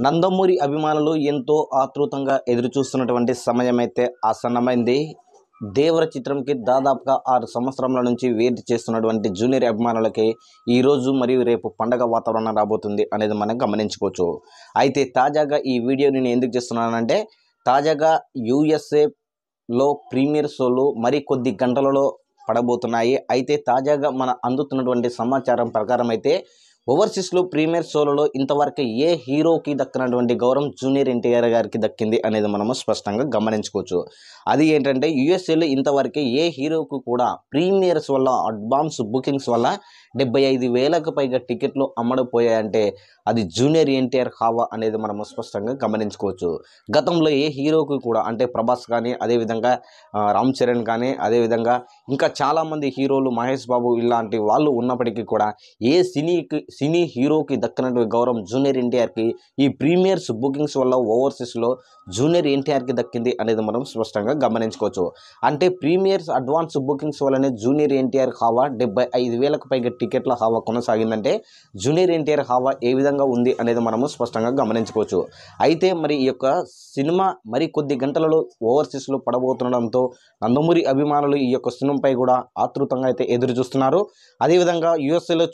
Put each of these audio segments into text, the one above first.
నందమూరి అభిమానులు ఎంతో ఆతృతంగా ఎదురుచూస్తున్నటువంటి సమయమైతే ఆసన్నమైంది. దేవర చిత్రంకి దాదాపుగా 6 సంవత్సరాల నుంచి వెయిట్ చేస్తున్నటువంటి జూనియర్ అభిమానులకి ఈరోజు మరియు రేపు పండగ వాతావరణం రాబోతుంది అనేది మనం గమనించుకోవచ్చు. అయితే తాజాగా ఈ వీడియో నేను ఎందుకు చేస్తున్నానంటే, తాజాగా యూఎస్ఏలో ప్రీమియర్ షోలు మరి కొద్ది గంటలలో పడబోతున్నాయి. అయితే తాజాగా మన అందుతున్నటువంటి సమాచారం ప్రకారం అయితే ఓవర్సీస్లో ప్రీమియర్ షోలలో ఇంతవరకు ఏ హీరోకి దక్కినటువంటి గౌరవం జూనియర్ ఎన్టీఆర్ గారికి దక్కింది అనేది మనము స్పష్టంగా గమనించుకోవచ్చు. అది ఏంటంటే, యూఎస్ఏలో ఇంతవరకు ఏ హీరోకు కూడా ప్రీమియర్స్ వల్ల అడ్వాన్స్ బుకింగ్స్ వల్ల 75,000కు పైగా టికెట్లు అమ్మడిపోయాయంటే అది జూనియర్ ఎన్టీఆర్ హావా అనేది మనము స్పష్టంగా గమనించుకోవచ్చు. గతంలో ఏ హీరోకి కూడా, అంటే ప్రభాస్ కానీ, అదేవిధంగా రామ్ చరణ్ కానీ, అదేవిధంగా ఇంకా చాలామంది హీరోలు, మహేష్ బాబు ఇలాంటి వాళ్ళు ఉన్నప్పటికీ కూడా ఏ సినీ హీరోకి దక్కినటువంటి గౌరవం జూనియర్ ఎన్టీఆర్కి ఈ ప్రీమియర్స్ బుకింగ్స్ వల్ల ఓవర్సీస్లో జూనియర్ ఎన్టీఆర్కి దక్కింది అనేది మనం స్పష్టంగా గమనించుకోవచ్చు. అంటే ప్రీమియర్స్ అడ్వాన్స్ బుకింగ్స్ వల్లనే జూనియర్ ఎన్టీఆర్ హావా 75,000కు పైగా టికెట్ల హావా కొనసాగిందంటే జూనియర్ ఎన్టీఆర్ హావా ఏ విధంగా ఉంది అనేది మనము స్పష్టంగా గమనించుకోవచ్చు. అయితే మరి ఈ యొక్క సినిమా మరి కొద్ది గంటలలో ఓవర్సీస్లో పడబోతుండడంతో నందమూరి అభిమానులు ఈ యొక్క సినిమాపై కూడా ఆతృతంగా అయితే ఎదురు చూస్తున్నారు. అదేవిధంగా యూఎస్ఏలో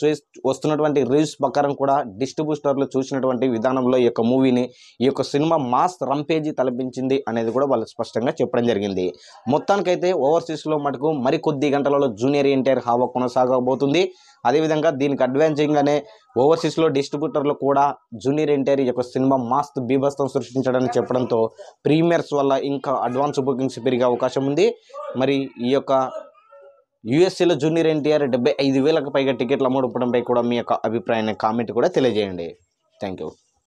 వస్తున్నటువంటి రివ్యూస్ ప్రకారం కూడా డిస్ట్రిబ్యూటర్లు చూసినటువంటి విధానంలో ఈ యొక్క మూవీని, ఈ యొక్క సినిమా మాస్ రంపేజీ తలపించింది అనేది కూడా వాళ్ళు స్పష్టంగా చెప్పడం జరిగింది. మొత్తానికైతే ఓవర్సీస్లో మటుకు మరి కొద్ది గంటలలో జూనియర్ ఎన్టీఆర్ హావా కొనసాగబోతుంది. అదేవిధంగా దీనికి అడ్వాన్సింగ్గానే ఓవర్సీస్లో డిస్ట్రిబ్యూటర్లు కూడా జూనియర్ ఎన్టీఆర్ యొక్క సినిమా మాస్త్ బీభత్సం సృష్టించడానికి చెప్పడంతో ప్రీమియర్స్ వల్ల ఇంకా అడ్వాన్స్ బుకింగ్స్ పెరిగే అవకాశం ఉంది. మరి ఈ యొక్క యూఎస్ఏలో జూనియర్ ఎన్టీఆర్ 75,000కు పైగా టికెట్లు అమ్ముడుపోవడంపై కూడా మీ యొక్క అభిప్రాయాన్ని కామెంట్ కూడా తెలియజేయండి. Thank you.